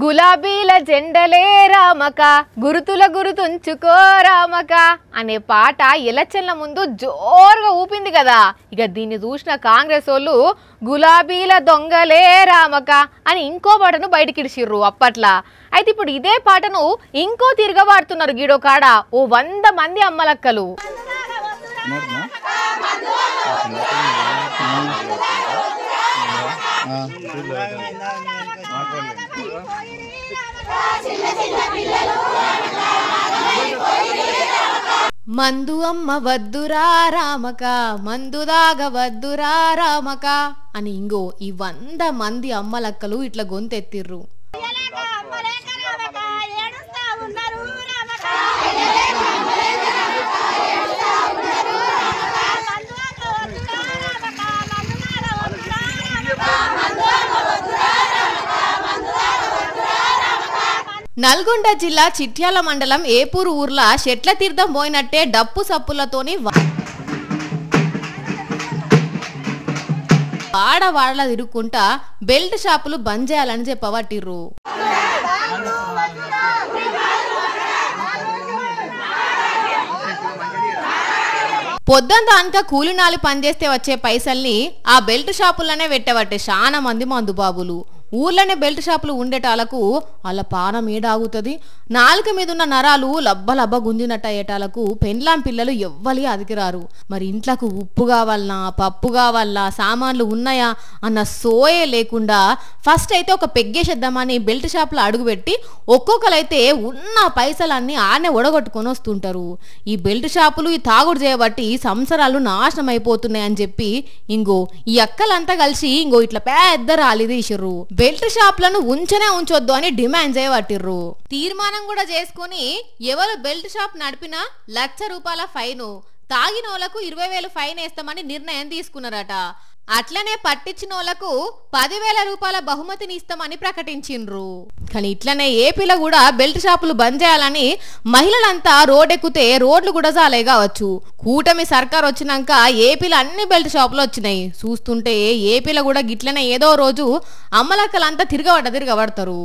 గులాబీల జెండలే రామక గురుతుల గురుతుంచుకో రామక అనే పాట ఎలక్షన్ల ముందు జోరుగా ఊపింది కదా. ఇక దీన్ని చూసిన కాంగ్రెస్ వాళ్ళు గులాబీల దొంగలే రామక అని ఇంకో పాటను బయటకిడిచిర్రు అప్పట్లా. అయితే ఇప్పుడు ఇదే పాటను ఇంకో తిరగవాడుతున్నారు గీడో కాడ ఓ 100 మంది అమ్మలక్కలు. మందు అమ్మ వద్దురా రామక మందు దాగ వద్దురా రామక అని ఇంగో ఈ 100 మంది అమ్మలక్కలు ఇట్లా గొంతెత్తిర్రు. నల్గొండ జిల్లా చిట్యాల మండలం ఏపూరు ఊర్ల చెట్ల తీర్థం పోయినట్టే డప్పు సప్పులతోని వాడవాడలా తిరుక్కుంటా బెల్ట్ షాపులు బంద్ చేయాలని చెప్పవట్టిర్రు. పొద్దంతా అంతా కూలినాలి పనిచేస్తే వచ్చే పైసల్ని ఆ బెల్ట్ షాపుల్లోనే పెట్టవట్టే చాలా మంది మందుబాబులు. ఊర్లోనే బెల్ట్ షాపులు ఉండేటాలకు వాళ్ళ పానం ఏడాగుతుంది. నాలుక మీద ఉన్న నరాలు లబ్బ గుంజినట్టు అయ్యేటాలకు పెండ్లాం పిల్లలు ఎవ్వలి అదికిరారు. మరి ఇంట్లోకి ఉప్పు కావాలన్నా పప్పు కావాలన్నా సామాన్లు ఉన్నాయా అన్న సోయే లేకుండా ఫస్ట్ అయితే ఒక పెగ్గేసేద్దామని బెల్ట్ షాపులో అడుగుపెట్టి ఒక్కొక్కరైతే ఉన్న పైసలన్నీ ఆనే ఒడగొట్టుకొని వస్తుంటారు. ఈ బెల్ట్ షాపులు ఈ తాగుడు చేయబట్టి సంసారాలు నాశనం అయిపోతున్నాయని చెప్పి ఇంగో ఈ అక్కలంతా కలిసి ఇంగో ఇట్లా పెద్ద రాలి తీసిర్రు. బెల్ట్ షాప్లను ఉంచొద్దు అని డిమాండ్ చేయబట్టిర్రు. తీర్మానం కూడా చేసుకుని ఎవరు బెల్ట్ షాప్ నడిపినా ₹1,00,000 ఫైను, తాగినోళ్లకు 20,000 ఫైన్ వేస్తామని నిర్ణయం తీసుకున్నారట. అట్లనే పట్టించినోళ్లకు ₹10,000 బహుమతిని ఇస్తామని ప్రకటించిండ్రు. కానీ ఇట్లనే ఏపీలో కూడా బెల్ట్ షాపులు బంద్ చేయాలని మహిళలంతా రోడ్డెక్కితే రోడ్లు కూడా జాలే కావచ్చు. కూటమి సర్కార్ వచ్చినాక ఏపీలో అన్ని బెల్ట్ షాపులు వచ్చినాయి. చూస్తుంటే ఏపీలో కూడా గిట్లనే ఏదో రోజు అమ్మలక్కలంతా తిరగబడతారు.